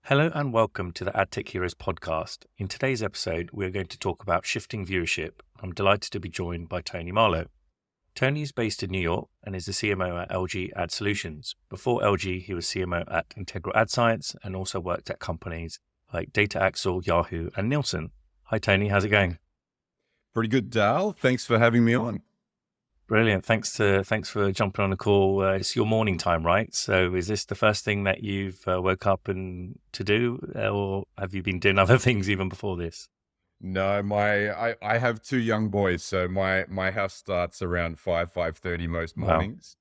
Hello and welcome to the AdTech Heroes podcast. In today's episode, we're going to talk about shifting viewership. I'm delighted to be joined by Tony Marlow. Tony is based in New York and is the CMO at LG Ad Solutions. Before LG, he was CMO at Integral Ad Science and also worked at companies like Data Axle, Yahoo, and Nielsen. Hi, Tony. How's it going? Pretty good, Dal. Thanks for having me on. Brilliant. Thanks for jumping on the call. It's your morning time, right? So is this the first thing that you've woke up and to do, or have you been doing other things even before this? No, I have two young boys, so my house starts around 5:30 most Wow. mornings.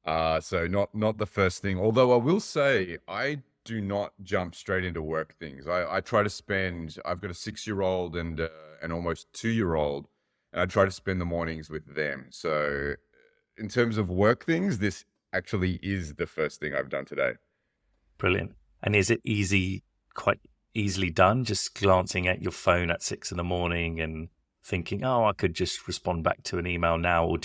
So not the first thing. Although I will say I do not jump straight into work things. I try to spend. I've got a 6-year-old and an almost 2-year-old, and I try to spend the mornings with them. So in terms of work things, this actually is the first thing I've done today. Brilliant. And is it quite easily done, just glancing at your phone at 6 a.m. and thinking, oh, I could just respond back to an email now? Or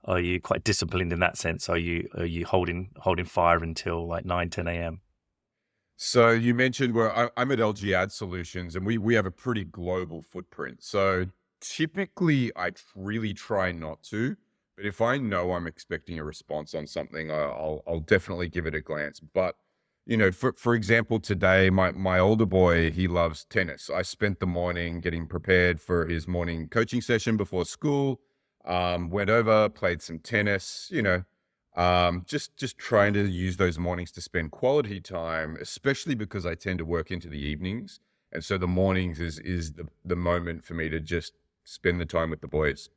are you quite disciplined in that sense? Are you holding fire until like 9, 10 a.m.? So you mentioned I'm at LG Ad Solutions, and we have a pretty global footprint. So typically, I really try not to, but if I know I'm expecting a response on something, I'll definitely give it a glance. But for example, today my older boy, he loves tennis. I spent the morning getting prepared for his morning coaching session before school. Went over, played some tennis. Just trying to use those mornings to spend quality time, especially because I tend to work into the evenings. And so the mornings is the moment for me to just spend the time with the boys.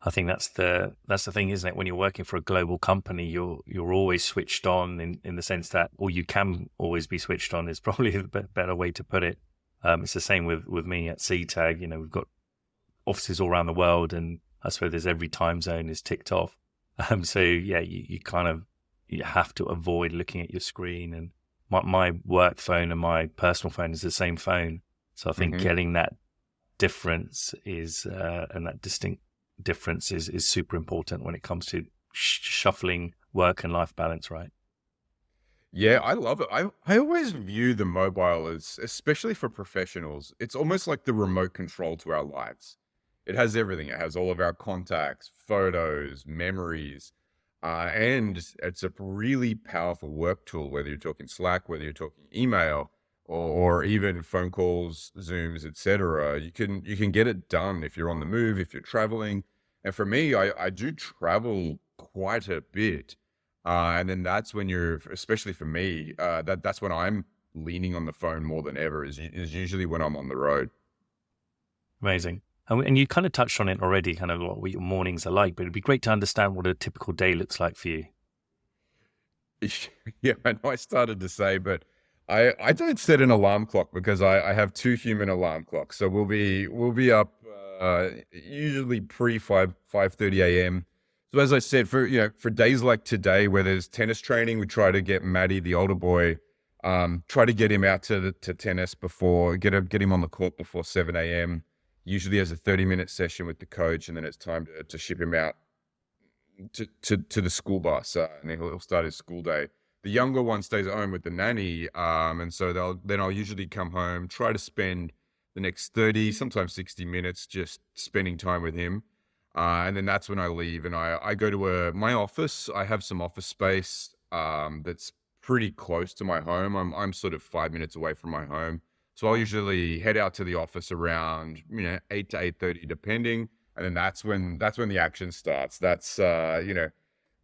I think that's the thing, isn't it? When you're working for a global company, you're always switched on in the sense that, or you can always be switched on is probably a better way to put it. It's the same with me at CTAG. We've got offices all around the world, and I suppose there's every time zone is ticked off. So yeah, you have to avoid looking at your screen. And my work phone and my personal phone is the same phone. So I think getting that difference and that distinct difference is super important when it comes to shuffling work and life balance, right? Yeah, I love it. I always view the mobile as, especially for professionals, it's almost like the remote control to our lives. It has everything. It has all of our contacts, photos, memories, and it's a really powerful work tool, whether you're talking Slack, whether you're talking email, or even phone calls, Zooms, etc. You can get it done if you're on the move, if you're traveling. And for me, I do travel quite a bit. And then that's when especially for me, that's when I'm leaning on the phone more than ever is usually when I'm on the road. Amazing. And you kind of touched on it already, kind of what your mornings are like, but it'd be great to understand what a typical day looks like for you. Yeah, I know I started to say, but I don't set an alarm clock because I have two human alarm clocks. So we'll be up usually pre 5:30 a.m. So as I said, for days like today where there's tennis training, we try to get Maddie, the older boy, try to get him out to tennis before get him on the court before 7 a.m. Usually has a 30-minute session with the coach, and then it's time to ship him out to the school bus, and he'll start his school day. The younger one stays at home with the nanny, and so I'll usually come home, try to spend the next 30, sometimes 60 minutes just spending time with him, and then that's when I leave and I go to my office. I have some office space that's pretty close to my home. I'm sort of 5 minutes away from my home. So I'll usually head out to the office around 8 to 8:30, depending, and then that's when the action starts. That's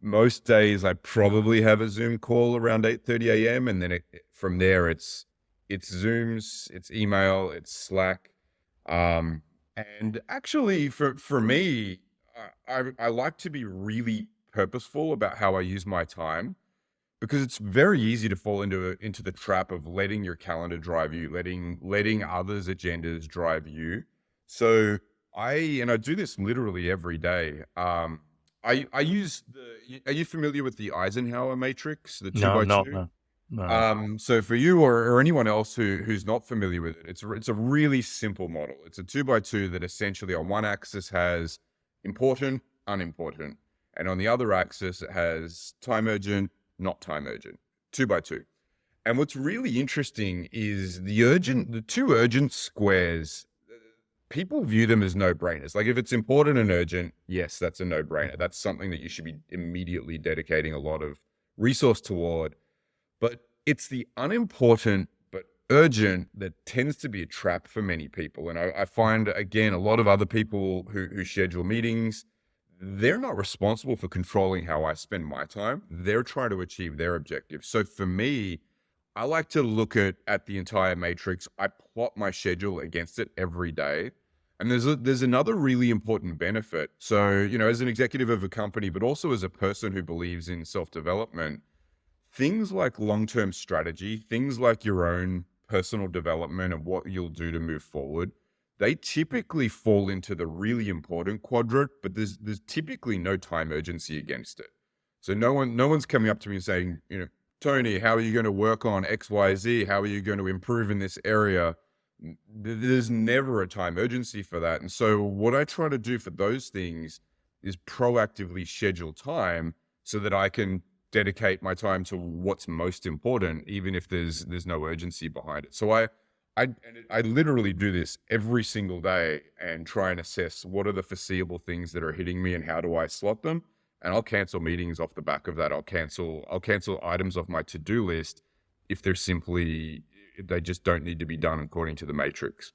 most days I probably have a Zoom call around 8:30 a.m. and then from there it's Zooms, it's email, it's Slack, and actually for me, I like to be really purposeful about how I use my time. Because it's very easy to fall into the trap of letting your calendar drive you, letting others' agendas drive you. So I do this literally every day. I use Are you familiar with the Eisenhower matrix, the two No, by not two? no, no. So for you or anyone else who's not familiar with it, it's a really simple model. It's a 2 by 2 that essentially on one axis has important, unimportant, and on the other axis it has time urgent, not time urgent. 2 by 2. And what's really interesting is the two urgent squares. People view them as no-brainers. Like if it's important and urgent, yes, that's a no-brainer. That's something that you should be immediately dedicating a lot of resource toward. But it's the unimportant but urgent that tends to be a trap for many people. And I find, again, a lot of other people who schedule meetings, they're not responsible for controlling how I spend my time. They're trying to achieve their objectives. So for me, I like to look at the entire matrix. I plot my schedule against it every day. And there's another really important benefit. So, as an executive of a company, but also as a person who believes in self-development, things like long-term strategy, things like your own personal development and what you'll do to move forward, they typically fall into the really important quadrant, but there's typically no time urgency against it. So no one's coming up to me and saying, Tony, how are you going to work on X, Y, Z? How are you going to improve in this area? There's never a time urgency for that. And so what I try to do for those things is proactively schedule time so that I can dedicate my time to what's most important, even if there's no urgency behind it. So I literally do this every single day and try and assess what are the foreseeable things that are hitting me and how do I slot them. And I'll cancel meetings off the back of that. I'll cancel items off my to-do list if they just don't need to be done according to the matrix.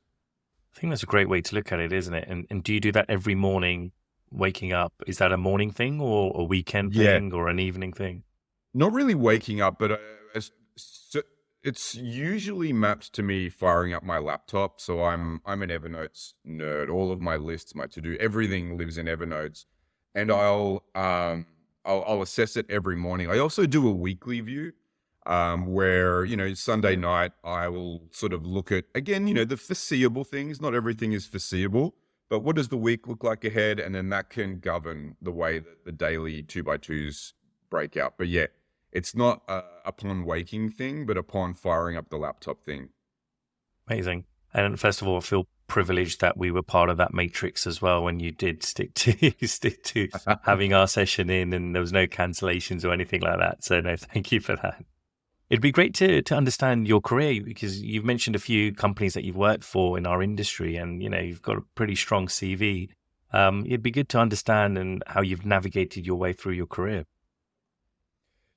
I think that's a great way to look at it, isn't it? And do you do that every morning, waking up? Is that a morning thing or a weekend thing or an evening thing? Not really waking up, but it's usually mapped to me firing up my laptop. So I'm an Evernote nerd. All of my lists, my to-do, everything lives in Evernote. And I'll assess it every morning. I also do a weekly view, where, Sunday night I will sort of look at, again, the foreseeable things. Not everything is foreseeable, but what does the week look like ahead? And then that can govern the way that the daily 2x2s break out. But yeah, it's not upon waking thing, but upon firing up the laptop thing. Amazing. And first of all, I feel privileged that we were part of that matrix as well when you did stick to having our session in and there was no cancellations or anything like that. So no, thank you for that. It'd be great to understand your career because you've mentioned a few companies that you've worked for in our industry and, you've got a pretty strong CV. It'd be good to understand and how you've navigated your way through your career.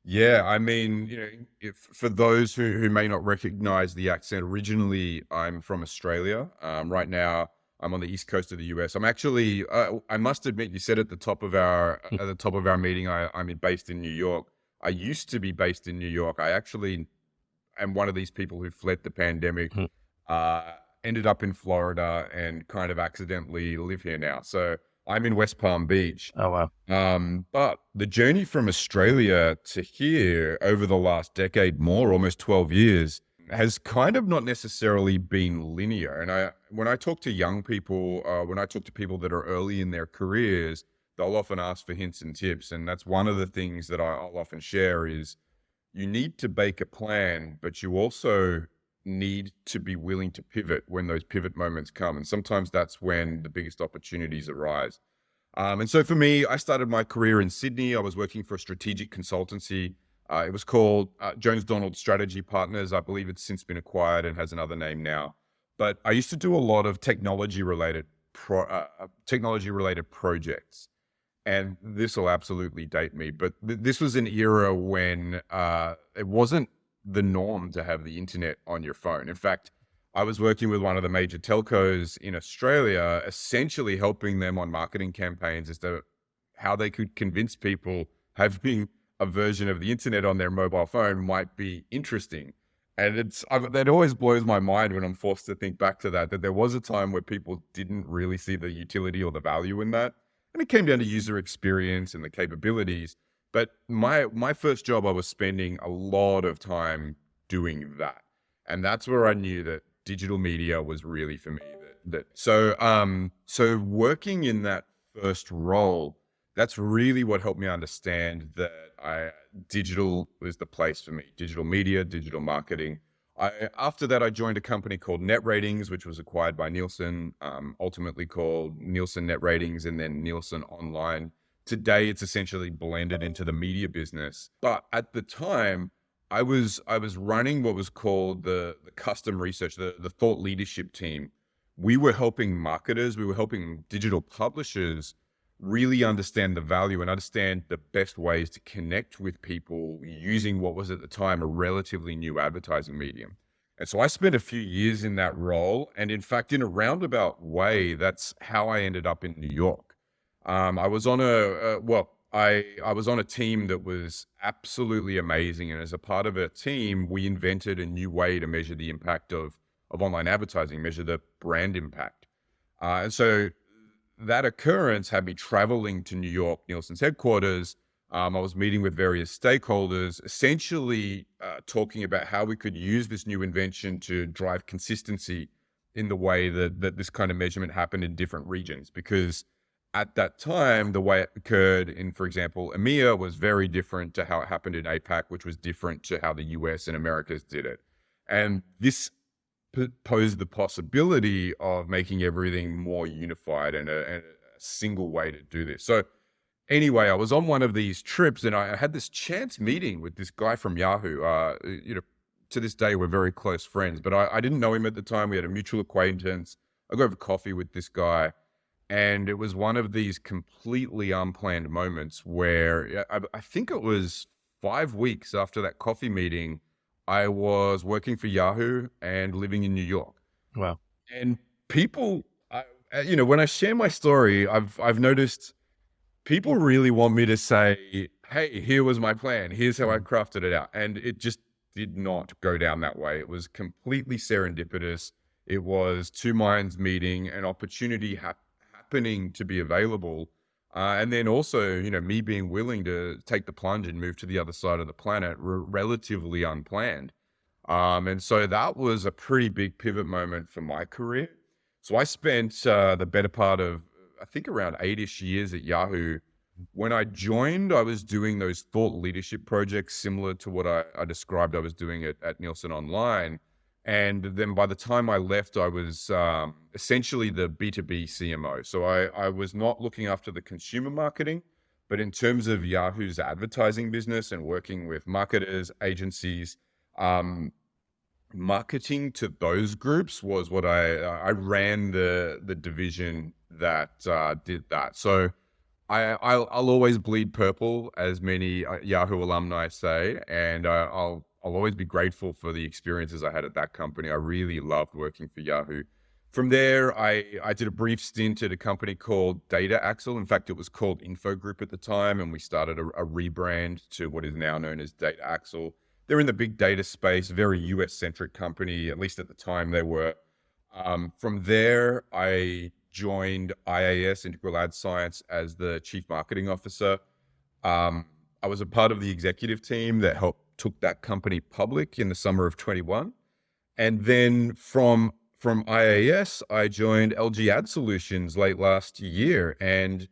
Yeah, I mean, if for those who may not recognize the accent, originally I'm from Australia. Right now I'm on the east coast of the US. I'm actually, I must admit, you said at the top of our meeting, I'm based in New York. I used to be based in New York. I actually am one of these people who fled the pandemic, ended up in Florida, and kind of accidentally live here now. So I'm in West Palm Beach. Oh, wow. But the journey from Australia to here over the last decade, almost 12 years, has kind of not necessarily been linear. And when I talk to young people, when I talk to people that are early in their careers, they'll often ask for hints and tips. And that's one of the things that I'll often share is you need to bake a plan, but you also need to be willing to pivot when those pivot moments come. And sometimes that's when the biggest opportunities arise. And so for me, I started my career in Sydney. I was working for a strategic consultancy. It was called Jones Donald Strategy Partners. I believe it's since been acquired and has another name now. But I used to do a lot of technology-related projects. And this will absolutely date me, but this was an era when it wasn't the norm to have the internet on your phone. In fact, I was working with one of the major telcos in Australia, essentially helping them on marketing campaigns as to how they could convince people having a version of the internet on their mobile phone might be interesting. And that always blows my mind when I'm forced to think back to that there was a time where people didn't really see the utility or the value in that. And it came down to user experience and the capabilities. But my first job, I was spending a lot of time doing that. And that's where I knew that digital media was really for me. So working in that first role, that's really what helped me understand that digital was the place for me. Digital media, digital marketing. After that, I joined a company called Net Ratings, which was acquired by Nielsen, ultimately called Nielsen Net Ratings and then Nielsen Online. Today, it's essentially blended into the media business. But at the time, I was running what was called the custom research, the thought leadership team. We were helping marketers, we were helping digital publishers really understand the value and understand the best ways to connect with people using what was at the time a relatively new advertising medium. And so I spent a few years in that role. And in fact, in a roundabout way, that's how I ended up in New York. I was on I was on a team that was absolutely amazing. And as a part of a team, we invented a new way to measure the impact of online advertising, measure the brand impact. And so that occurrence had me traveling to New York, Nielsen's headquarters. I was meeting with various stakeholders, essentially talking about how we could use this new invention to drive consistency in the way that this kind of measurement happened in different regions. Because at that time, the way it occurred in, for example, EMEA was very different to how it happened in APAC, which was different to how the US and Americas did it. And this posed the possibility of making everything more unified and a single way to do this. So anyway, I was on one of these trips and I had this chance meeting with this guy from Yahoo. To this day, we're very close friends, but I didn't know him at the time. We had a mutual acquaintance. I go over coffee with this guy. And it was one of these completely unplanned moments where I think it was 5 weeks after that coffee meeting, I was working for Yahoo and living in New York. Wow. And people, when I share my story, I've noticed people really want me to say, hey, here was my plan. Here's how I crafted it out. And it just did not go down that way. It was completely serendipitous. It was two minds meeting, an opportunity happening to be available. And then also, me being willing to take the plunge and move to the other side of the planet, relatively unplanned. And so that was a pretty big pivot moment for my career. So I spent the better part of, I think, around 8-ish years at Yahoo. When I joined, I was doing those thought leadership projects similar to what I described I was doing at Nielsen Online. And then by the time I left, I was essentially the B2B CMO. So I was not looking after the consumer marketing, but in terms of Yahoo's advertising business and working with marketers, agencies, marketing to those groups was what I ran the division that did that. So I'll always bleed purple, as many Yahoo alumni say, and I'll always be grateful for the experiences I had at that company. I really loved working for Yahoo. From there, I did a brief stint at a company called Data Axle. In fact, it was called Info Group at the time, and we started a rebrand to what is now known as Data Axle. They're in the big data space, very US-centric company, at least at the time they were. From there, I joined IAS, Integral Ad Science, as the Chief Marketing Officer. I was a part of the executive team that took that company public in the summer of 21. And then from IAS, I joined LG Ad Solutions late last year. And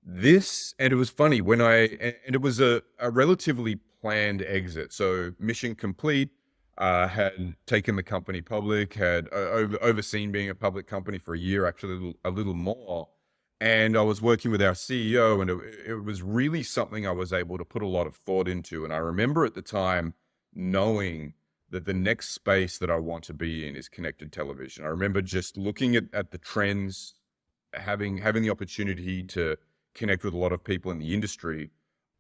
it was funny and it was a relatively planned exit. So mission complete, had taken the company public, had overseen being a public company for a year, actually a little more. And I was working with our CEO, and it was really something I was able to put a lot of thought into. And I remember at the time knowing that the next space that I want to be in is connected television. I remember just looking at the trends, having the opportunity to connect with a lot of people in the industry.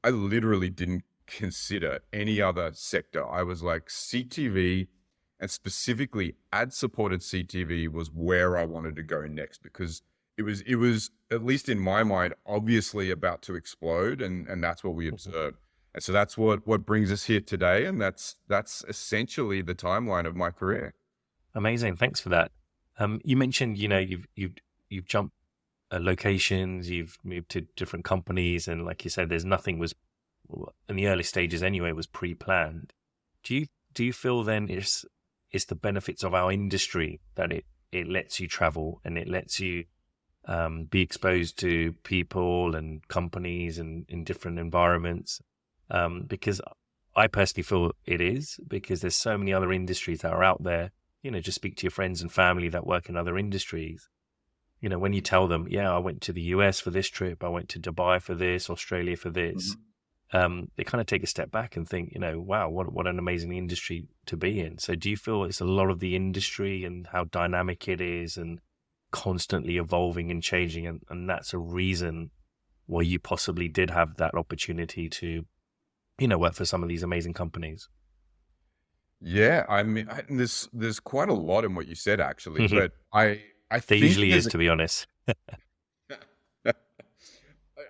I literally didn't consider any other sector. I was like, CTV, and specifically ad-supported CTV, was where I wanted to go next, because it was, at least in my mind, obviously about to explode, and that's what we observed. And so that's what brings us here today, and that's essentially the timeline of my career. Amazing. Thanks for that. You mentioned, you've jumped locations, you've moved to different companies, and like you said, there's nothing was in the early stages anyway was pre-planned. Do you feel then it's the benefits of our industry that it lets you travel and it lets you be exposed to people and companies and in different environments? Because I personally feel it is, because there's so many other industries that are out there. Just speak to your friends and family that work in other industries. When you tell them, yeah, I went to the US for this trip, I went to Dubai for this, Australia for this, they kind of take a step back and think, wow, what an amazing industry to be in. So do you feel it's a lot of the industry and how dynamic it is and constantly evolving and changing, and that's a reason why you possibly did have that opportunity to, work for some of these amazing companies? Yeah, I mean, there's quite a lot in what you said actually, but I There think usually is, there's a to be honest.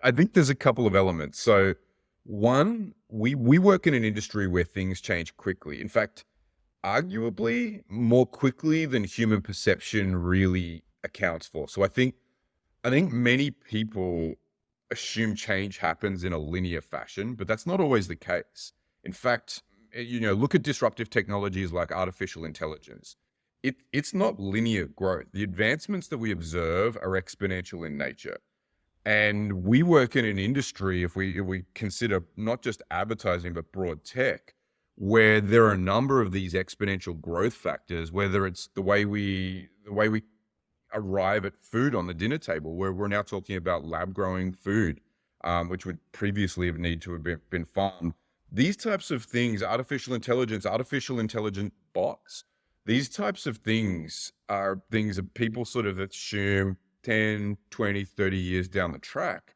I think there's a couple of elements. So one, we work in an industry where things change quickly. In fact, arguably more quickly than human perception really accounts for. So I think many people assume change happens in a linear fashion, but that's not always the case. In fact, look at disruptive technologies like artificial intelligence. It's not linear growth. The advancements that we observe are exponential in nature. And we work in an industry, if we consider not just advertising, but broad tech, where there are a number of these exponential growth factors, whether it's the way we arrive at food on the dinner table, where we're now talking about lab growing food, which would previously have needed to have been farmed. These types of things, artificial intelligent bots, these types of things are things that people sort of assume 10, 20, 30 years down the track.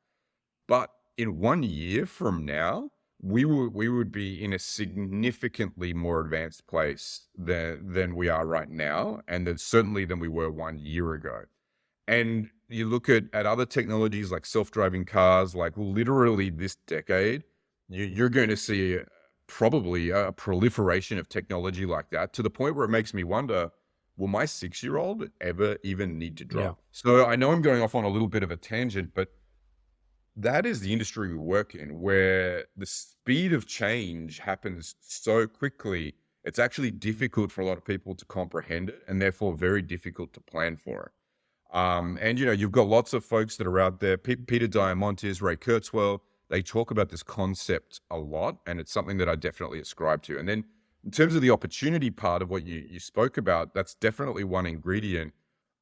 But in 1 year from now, we would be in a significantly more advanced place than we are right now, and then certainly than we were 1 year ago. And you look at other technologies like self-driving cars, like literally this decade, you're going to see probably a proliferation of technology like that, to the point where it makes me wonder, will my 6-year-old ever even need to Yeah. drive? So I know I'm going off on a little bit of a tangent, but that is the industry we work in, where the speed of change happens so quickly. It's actually difficult for a lot of people to comprehend it, and therefore very difficult to plan for it. And you've got lots of folks that are out there. Peter Diamandis, Ray Kurzweil, they talk about this concept a lot, and it's something that I definitely ascribe to. And then in terms of the opportunity part of what you spoke about, that's definitely one ingredient.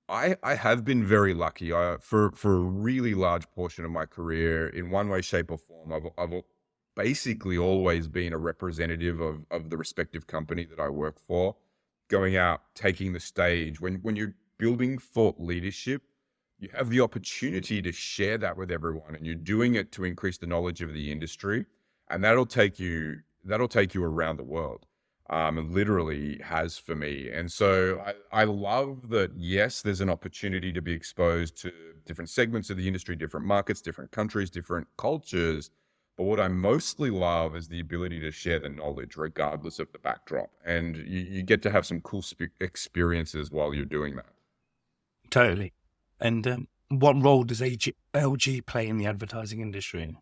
I have been very lucky. For a really large portion of my career, in one way, shape, or form, I've basically always been a representative of the respective company that I work for, going out, taking the stage. When you're building thought leadership, you have the opportunity to share that with everyone, and you're doing it to increase the knowledge of the industry, and that'll take you around the world. It literally has for me. And so I love that, yes, there's an opportunity to be exposed to different segments of the industry, different markets, different countries, different cultures. But what I mostly love is the ability to share the knowledge regardless of the backdrop. And you get to have some cool experiences while you're doing that. Totally. And what role does LG play in the advertising industry?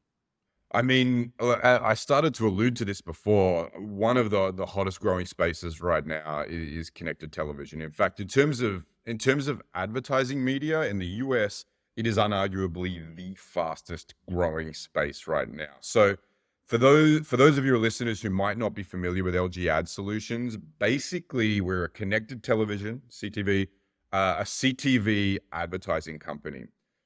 I mean, I started to allude to this before. One of the hottest growing spaces right now is connected television. In fact, in terms of advertising media in the US, it is unarguably the fastest growing space right now. So for those of your listeners who might not be familiar with LG Ad Solutions, basically we're a connected television, CTV, a CTV advertising company.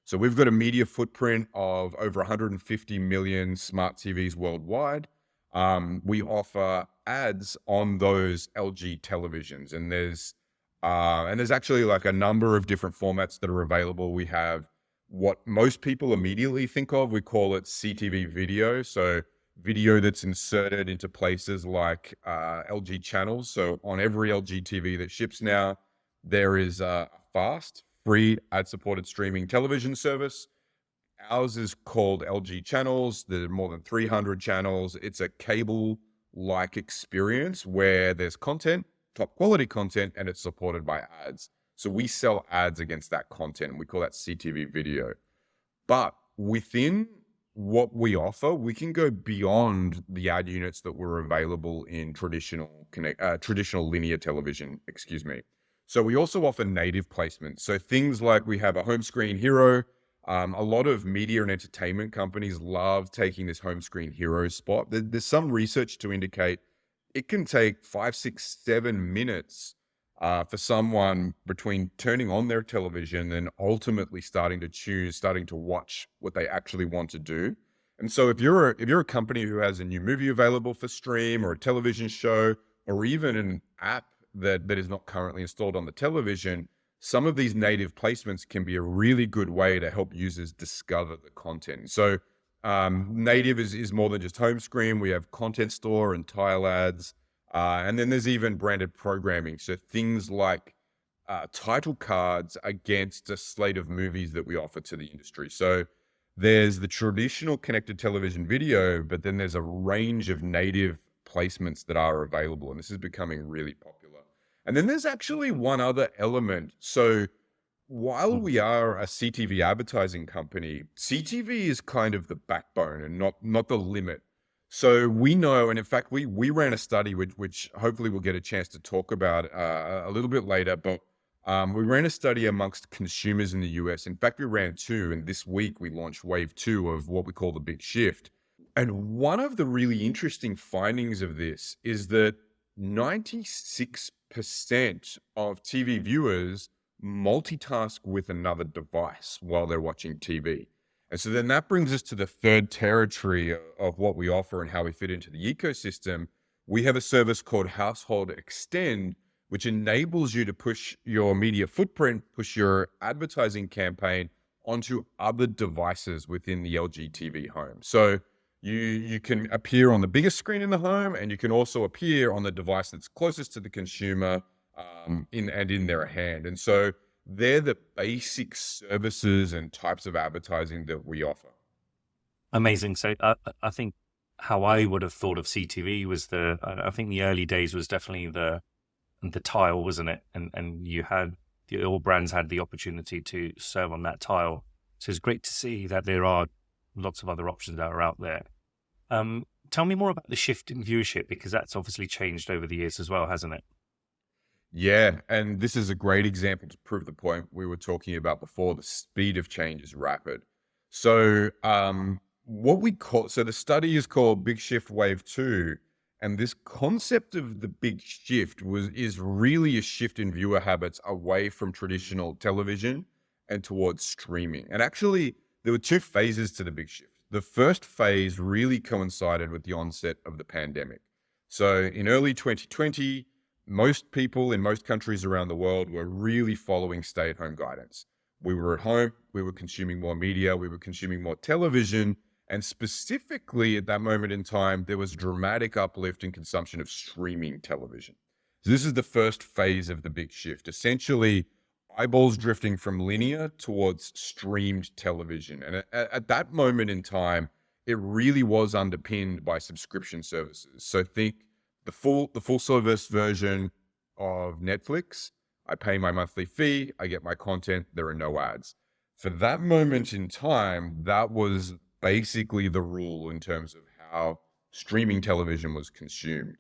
So we've got a media footprint of over 150 million smart TVs worldwide. We offer ads on those LG televisions, and there's actually like a number of different formats that are available. We have what most people immediately think of. We call it CTV video. So video that's inserted into places like LG channels. So on every LG TV that ships now, there is a fast, free ad-supported streaming television service. Ours is called LG Channels. There are more than 300 channels. It's a cable-like experience where there's content, top quality content, and it's supported by ads. So we sell ads against that content, and we call that CTV video. But within what we offer, we can go beyond the ad units that were available in traditional linear television, excuse me. So we also offer native placements. So things like we have a home screen hero. A lot of media and entertainment companies love taking this home screen hero spot. There's some research to indicate it can take 5, 6, 7 minutes for someone between turning on their television and ultimately starting to watch what they actually want to do. And so if you're a company who has a new movie available for stream or a television show or even an app that is not currently installed on the television, some of these native placements can be a really good way to help users discover the content. So native is more than just home screen. We have content store and tile ads. And then there's even branded programming. So things like title cards against a slate of movies that we offer to the industry. So there's the traditional connected television video, but then there's a range of native placements that are available. And this is becoming really popular. And then there's actually one other element. So while we are a CTV advertising company, CTV is kind of the backbone and not the limit. So we know, and in fact, we ran a study which hopefully we'll get a chance to talk about a little bit later, but we ran a study amongst consumers in the US. In fact, we ran two, and this week we launched wave 2 of what we call the big shift. And one of the really interesting findings of this is that 96% of TV viewers multitask with another device while they're watching TV. And so then that brings us to the third territory of what we offer and how we fit into the ecosystem. We have a service called Household Extend, which enables you to push your media footprint, push your advertising campaign onto other devices within the LG TV home. So you can appear on the biggest screen in the home, and you can also appear on the device that's closest to the consumer in their hand. And so they're the basic services and types of advertising that we offer. Amazing. So I think how I would have thought of CTV was I think the early days was definitely the tile, wasn't it? And you had all brands had the opportunity to serve on that tile. So it's great to see that there are lots of other options that are out there. Tell me more about the shift in viewership, because that's obviously changed over the years as well, hasn't it? Yeah, and this is a great example to prove the point we were talking about before. The speed of change is rapid. So the study is called Big Shift Wave 2. And this concept of the big shift is really a shift in viewer habits away from traditional television and towards streaming. And actually, there were two phases to the big shift. The first phase really coincided with the onset of the pandemic. So in early 2020, most people in most countries around the world were really following stay-at-home guidance. We were at home, we were consuming more media, we were consuming more television, and specifically at that moment in time, there was a dramatic uplift in consumption of streaming television. So this is the first phase of the big shift. Essentially, eyeballs drifting from linear towards streamed television. And at that moment in time, it really was underpinned by subscription services. So think the full service version of Netflix. I pay my monthly fee, I get my content, there are no ads. For that moment in time, that was basically the rule in terms of how streaming television was consumed.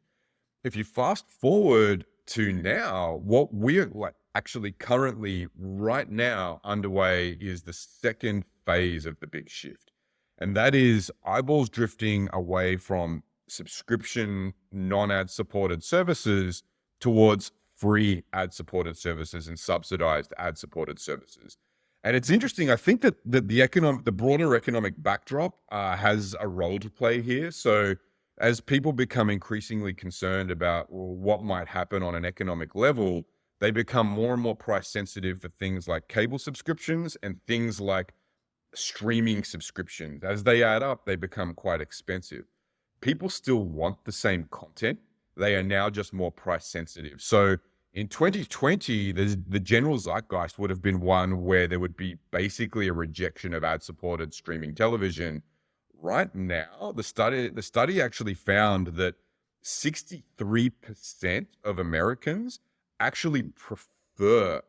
If you fast forward to now, what we're actually currently right now underway is the second phase of the big shift. And that is eyeballs drifting away from subscription, non-ad supported services towards free ad supported services and subsidized ad supported services. And it's interesting. I think that the broader economic backdrop has a role to play here. So as people become increasingly concerned about what might happen on an economic level, they become more and more price sensitive for things like cable subscriptions and things like streaming subscriptions. As they add up, they become quite expensive. People still want the same content. They are now just more price sensitive. So in 2020, the general zeitgeist would have been one where there would be basically a rejection of ad-supported streaming television. Right now, the study actually found that 63% of Americans actually prefer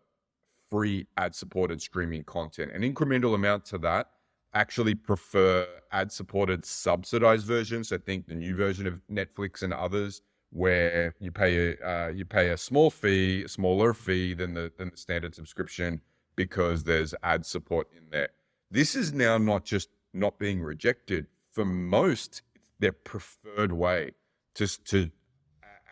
free ad-supported streaming content. An incremental amount to that actually prefer ad-supported subsidized versions. So think the new version of Netflix and others, where you pay a smaller fee than the standard subscription because there's ad support in there. This is now not just not being rejected. For most, it's their preferred way to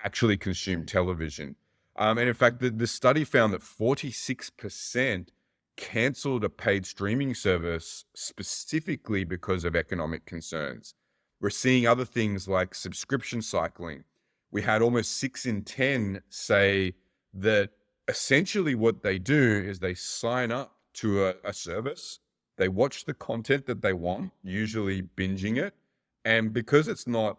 actually consume television. And in fact, the study found that 46% canceled a paid streaming service specifically because of economic concerns. We're seeing other things like subscription cycling. We had almost 6 in 10 say that essentially what they do is they sign up to a service, they watch the content that they want, usually binging it, and because it's not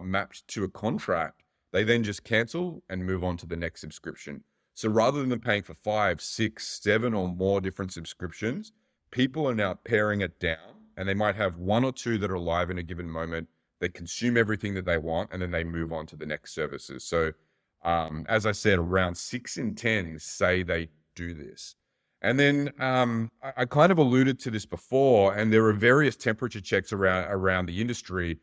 mapped to a contract, they then just cancel and move on to the next subscription. So rather than paying for 5, 6, 7 or more different subscriptions, people are now paring it down, and they might have 1 or 2 that are live in a given moment. They consume everything that they want, and then they move on to the next services. So as I said, around 6 in 10 say they do this. And then I kind of alluded to this before, and there are various temperature checks around the industry.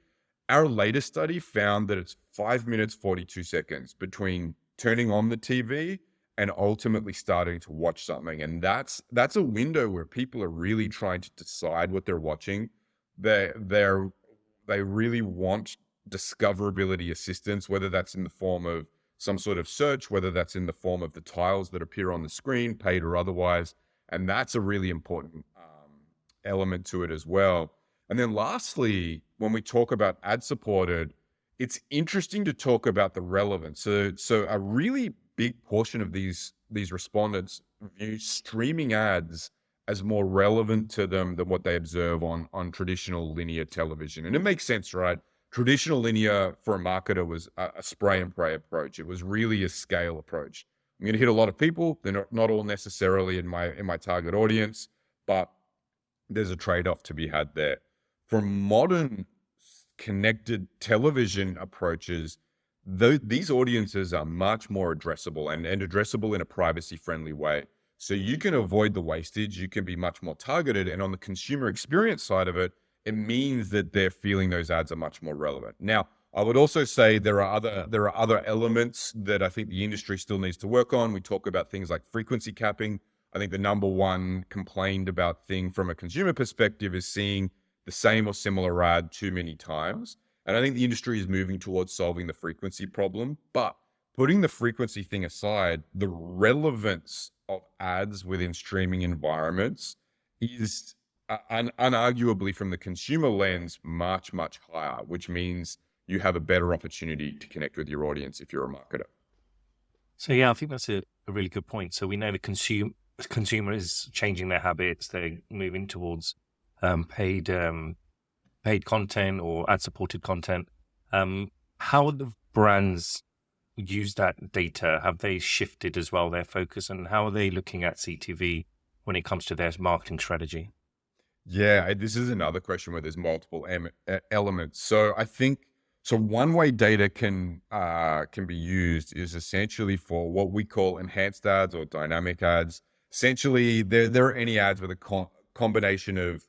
Our latest study found that it's 5 minutes, 42 seconds between turning on the TV and ultimately starting to watch something. And that's a window where people are really trying to decide what they're watching. They really want discoverability assistance, whether that's in the form of some sort of search, whether that's in the form of the tiles that appear on the screen, paid or otherwise. And that's a really important element to it as well. And then lastly, when we talk about ad supported, it's interesting to talk about the relevance. So a really big portion of these respondents view streaming ads as more relevant to them than what they observe on traditional linear television. And it makes sense, right? Traditional linear for a marketer was a spray and pray approach. It was really a scale approach. I'm going to hit a lot of people. They're not all necessarily in my target audience, but there's a trade-off to be had there. For modern connected television approaches, these audiences are much more addressable and addressable in a privacy-friendly way. So you can avoid the wastage, you can be much more targeted, and on the consumer experience side of it, it means that they're feeling those ads are much more relevant. Now, I would also say there are other elements that I think the industry still needs to work on. We talk about things like frequency capping. I think the number one complained about thing from a consumer perspective is seeing the same or similar ad too many times. And I think the industry is moving towards solving the frequency problem. But putting the frequency thing aside, the relevance of ads within streaming environments is unarguably, from the consumer lens, much, much higher, which means you have a better opportunity to connect with your audience if you're a marketer. So yeah, I think that's a really good point. So we know the consumer is changing their habits. They're moving towards paid content or ad-supported content. How have the brands use that data? Have they shifted as well their focus, and how are they looking at CTV when it comes to their marketing strategy? Yeah, this is another question where there's multiple elements. So I think one way data can be used is essentially for what we call enhanced ads or dynamic ads. Essentially, there are any ads with a combination of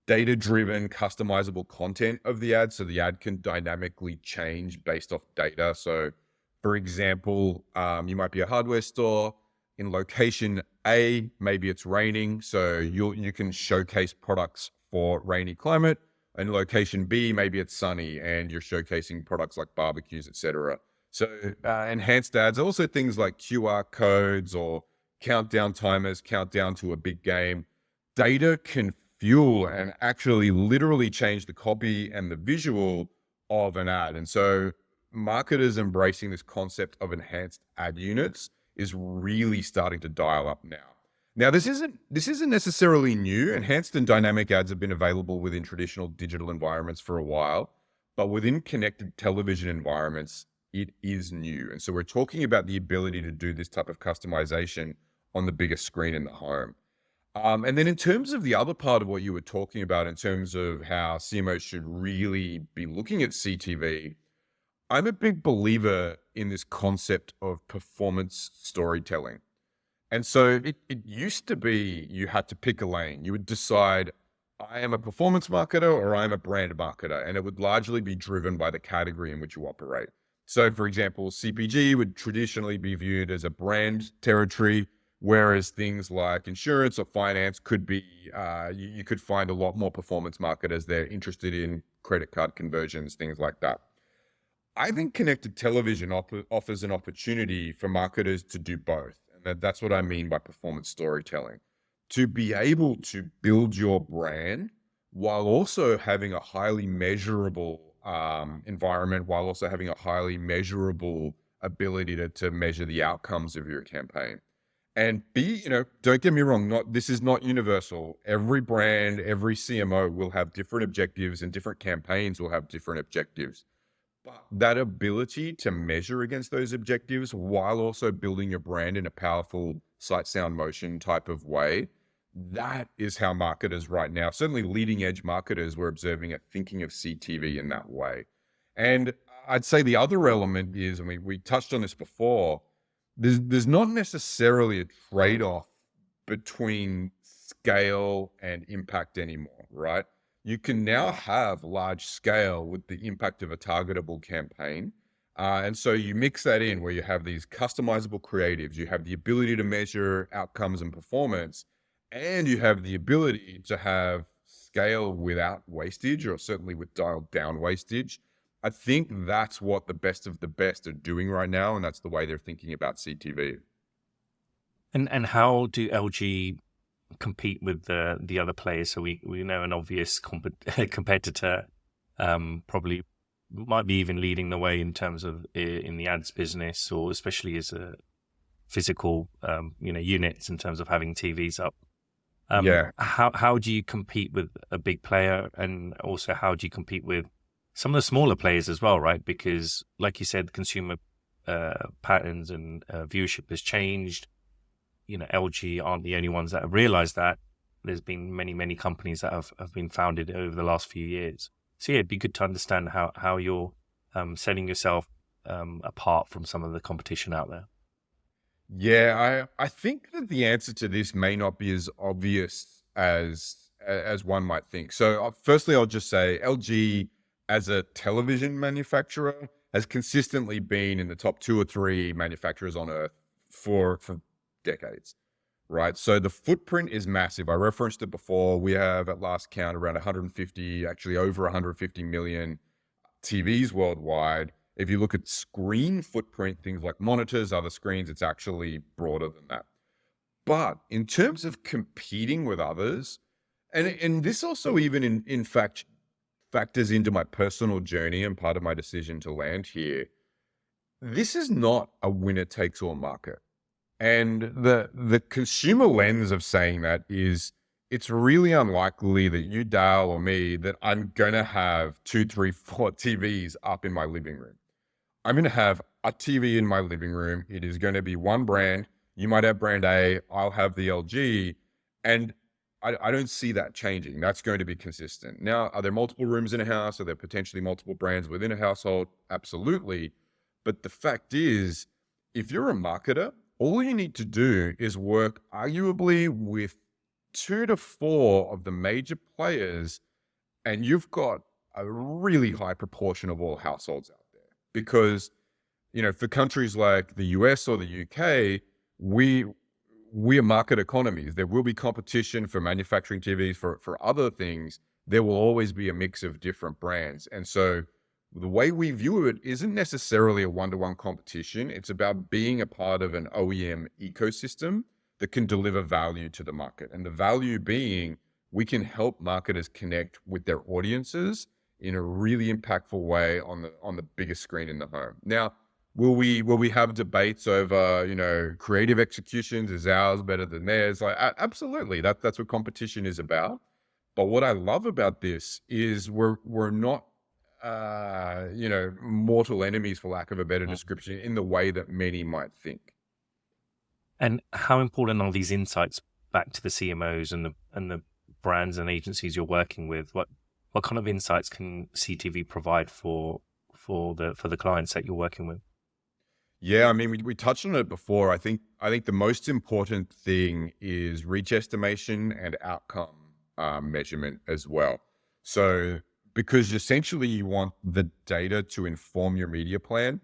data-driven, customizable content of the ad, so the ad can dynamically change based off data. So, for example, you might be a hardware store. In location A, maybe it's raining, so you can showcase products for rainy climate. In location B, maybe it's sunny, and you're showcasing products like barbecues, etc. So enhanced ads, also things like QR codes or countdown timers, countdown to a big game. Data can fuel and actually literally change the copy and the visual of an ad. And so marketers embracing this concept of enhanced ad units is really starting to dial up now. Now, this isn't necessarily new. Enhanced and dynamic ads have been available within traditional digital environments for a while, but within connected television environments, it is new. And so we're talking about the ability to do this type of customization on the biggest screen in the home. And then in terms of the other part of what you were talking about, in terms of how CMOs should really be looking at CTV, I'm a big believer in this concept of performance storytelling. And so it used to be you had to pick a lane. You would decide, I am a performance marketer or I'm a brand marketer, and it would largely be driven by the category in which you operate. So for example, CPG would traditionally be viewed as a brand territory, whereas things like insurance or finance could be, you could find a lot more performance marketers. They're interested in credit card conversions, things like that. I think connected television offers an opportunity for marketers to do both. And that's what I mean by performance storytelling. to be able to build your brand while also having a highly measurable environment, while also having a highly measurable ability to measure the outcomes of your campaign. And don't get me wrong, this is not universal. Every brand, every CMO will have different objectives, and different campaigns will have different objectives. But that ability to measure against those objectives while also building your brand in a powerful sight, sound, motion type of way, that is how marketers right now, certainly leading edge marketers, we're observing are thinking of CTV in that way. And I'd say the other element is, and we touched on this before, there's not necessarily a trade-off between scale and impact anymore, right? You can now have large scale with the impact of a targetable campaign. And so you mix that in where you have these customizable creatives, you have the ability to measure outcomes and performance, and you have the ability to have scale without wastage, or certainly with dialed down wastage. I think that's what the best of the best are doing right now, and that's the way they're thinking about CTV. And how do LG compete with the other players? So we know an obvious competitor probably might be even leading the way in terms of in the ads business, or especially as a physical units in terms of having TVs up. How do you compete with a big player, and also how do you compete with some of the smaller players as well, right? Because like you said, consumer patterns and viewership has changed. LG aren't the only ones that have realized that. There's been many companies that have been founded over the last few years. So yeah, it'd be good to understand how you're setting yourself apart from some of the competition out there. Yeah, I think that the answer to this may not be as obvious as one might think. So firstly, I'll just say LG as a television manufacturer has consistently been in the top 2 or 3 manufacturers on earth for decades, right? So the footprint is massive. I referenced it before. We have at last count around 150, actually over 150 million TVs worldwide. If you look at screen footprint, things like monitors, other screens, it's actually broader than that. But in terms of competing with others, and this also even in fact factors into my personal journey and part of my decision to land here, this is not a winner takes all market. And the consumer lens of saying that is, it's really unlikely that you, Dale, or me, that I'm going to have 2, 3, 4 TVs up in my living room. I'm going to have a TV in my living room. It is going to be one brand. You might have brand A, I'll have the LG, and I don't see that changing. That's going to be consistent. Now, are there multiple rooms in a house? Are there potentially multiple brands within a household? Absolutely. But the fact is, if you're a marketer, all you need to do is work arguably with 2 to 4 of the major players, and you've got a really high proportion of all households out there. Because, for countries like the US or the UK, we are market economies. There will be competition for manufacturing TVs, for other things. There will always be a mix of different brands. And so the way we view it isn't necessarily a one-to-one competition. It's about being a part of an OEM ecosystem that can deliver value to the market. And the value being, we can help marketers connect with their audiences in a really impactful way on the biggest screen in the home. Now, will we have debates over, creative executions? Is ours better than theirs? Like, absolutely. That's what competition is about. But what I love about this is we're not, mortal enemies, for lack of a better description, in the way that many might think. And how important are these insights back to the CMOs and the brands and agencies you're working with? What kind of insights can CTV provide for the clients that you're working with? Yeah, I mean, we touched on it before. I think the most important thing is reach estimation and outcome measurement as well. So, because essentially you want the data to inform your media plan,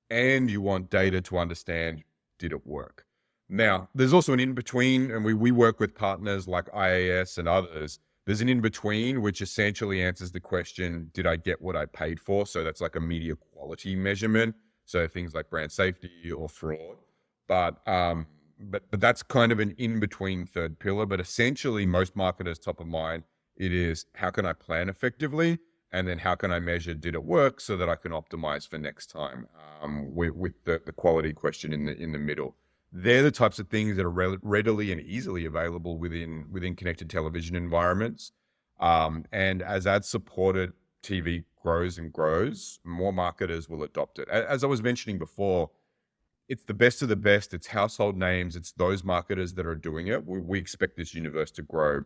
and you want data to understand, did it work? Now, there's also an in-between, and we work with partners like IAS and others. There's an in-between, which essentially answers the question, did I get what I paid for? So that's like a media quality measurement. So things like brand safety or fraud. But but that's kind of an in-between third pillar. But essentially, most marketers' top of mind, it is how can I plan effectively, and then how can I measure did it work so that I can optimize for next time. With the quality question in the middle, they're the types of things that are readily and easily available within connected television environments. And as ad-supported TV grows and grows, more marketers will adopt it. As I was mentioning before, it's the best of the best. It's household names. It's those marketers that are doing it. We expect this universe to grow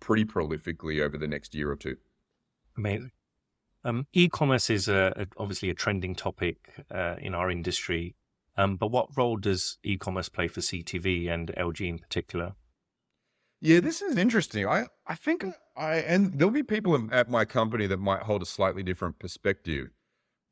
pretty prolifically over the next year or two. Amazing. E-commerce is obviously a trending topic in our industry. But what role does e-commerce play for CTV and LG in particular? Yeah, this is interesting. I think and there'll be people at my company that might hold a slightly different perspective,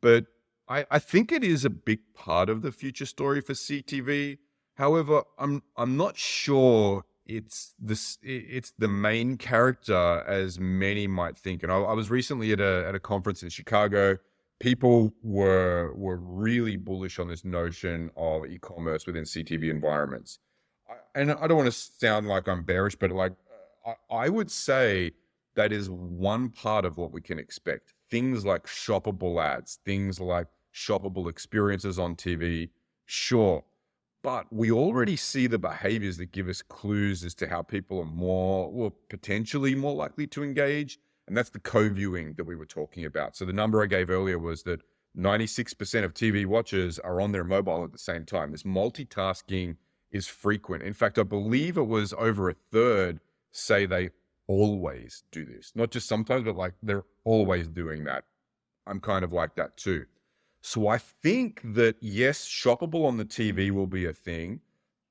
but I think it is a big part of the future story for CTV. However, I'm not sure it's the main character as many might think. And I was recently at a conference in Chicago. People were really bullish on this notion of e-commerce within CTV environments. And I don't want to sound like I'm bearish, but like I would say that is one part of what we can expect. Things like shoppable ads, things like shoppable experiences on TV, sure. But we already see the behaviors that give us clues as to how people are potentially more likely to engage. And that's the co-viewing that we were talking about. So the number I gave earlier was that 96% of TV watchers are on their mobile at the same time. This multitasking is frequent. In fact, I believe it was over a third say they always do this. Not just sometimes, but like they're always doing that. I'm kind of like that too. So I think that yes, shoppable on the TV will be a thing,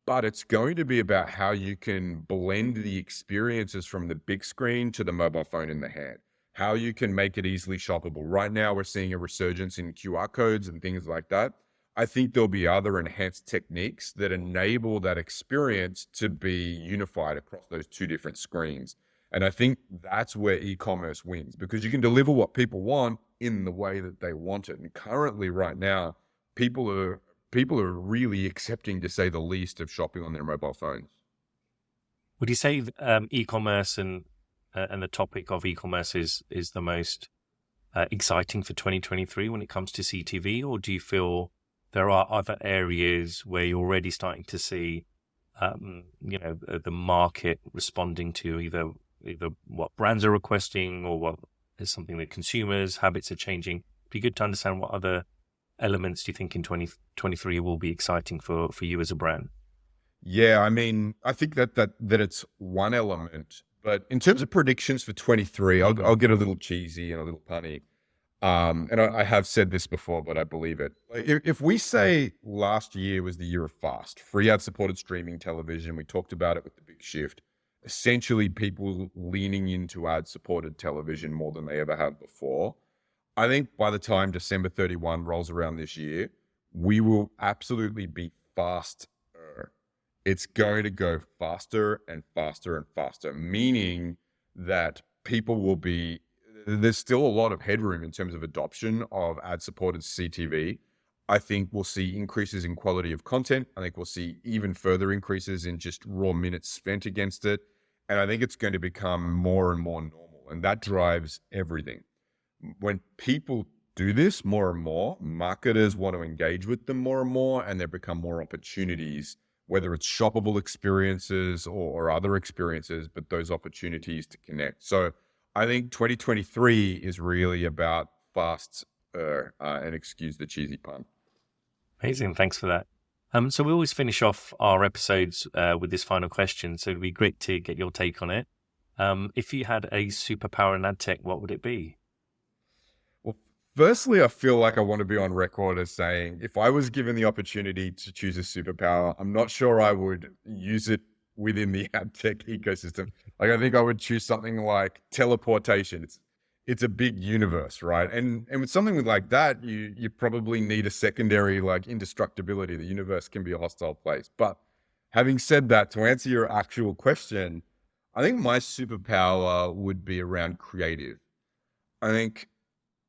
but it's going to be about how you can blend the experiences from the big screen to the mobile phone in the hand, how you can make it easily shoppable. Right now, we're seeing a resurgence in QR codes and things like that. I think there'll be other enhanced techniques that enable that experience to be unified across those two different screens. And I think that's where e-commerce wins, because you can deliver what people want in the way that they want it. And currently, right now, people are really accepting, to say the least, of shopping on their mobile phones. Would you say e-commerce and the topic of e-commerce is the most exciting for 2023 when it comes to CTV, or do you feel there are other areas where you're already starting to see, the market responding to either what brands are requesting or what is something that consumers' habits are changing? It'd be good to understand what other elements do you think in 2023 will be exciting for you as a brand? Yeah, I mean, I think that it's one element, but in terms of predictions for 23, I'll get a little cheesy and a little punny. And I have said this before, but I believe it. If we say last year was the year of FAST, free ad-supported streaming television, we talked about it with the big shift, essentially people leaning into ad-supported television more than they ever have before. I think by the time December 31 rolls around this year, we will absolutely be faster. It's going to go faster and faster and faster, meaning that there's still a lot of headroom in terms of adoption of ad-supported CTV. I think we'll see increases in quality of content. I think we'll see even further increases in just raw minutes spent against it. And I think it's going to become more and more normal. And that drives everything. When people do this more and more, marketers want to engage with them more and more, and there become more opportunities, whether it's shoppable experiences or other experiences, but those opportunities to connect. So I think 2023 is really about fast, and excuse the cheesy pun. Amazing. Thanks for that. So we always finish off our episodes with this final question. So it'd be great to get your take on it. If you had a superpower in AdTech, what would it be? Well, firstly, I feel like I want to be on record as saying, if I was given the opportunity to choose a superpower, I'm not sure I would use it within the AdTech ecosystem. Like, I think I would choose something like teleportation. It's a big universe, right? And with something like that, you probably need a secondary, like, indestructibility. The universe can be a hostile place. But having said that, to answer your actual question, I think my superpower would be around creative. I think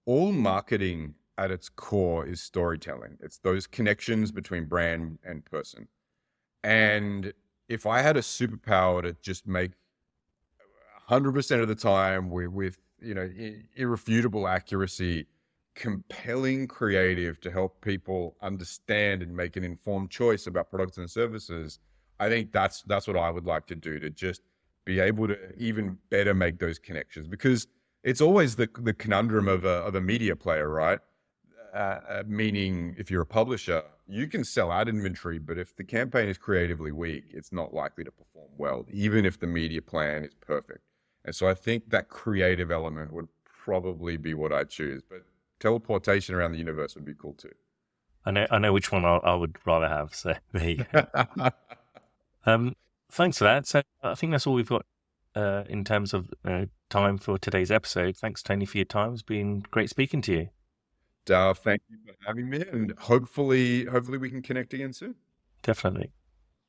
all marketing at its core is storytelling. It's those connections between brand and person. And if I had a superpower to just make 100% of the time with irrefutable accuracy, compelling creative to help people understand and make an informed choice about products and services, I think that's what I would like to do, to just be able to even better make those connections, because it's always the conundrum of a media player, right? Meaning, if you're a publisher, you can sell ad inventory, but if the campaign is creatively weak, it's not likely to perform well, even if the media plan is perfect. And so I think that creative element would probably be what I choose. But teleportation around the universe would be cool too. I know which one I would rather have. So there you go. Thanks for that. So I think that's all we've got in terms of time for today's episode. Thanks, Tony, for your time. It's been great speaking to you. Thank you for having me, and hopefully we can connect again soon. Definitely.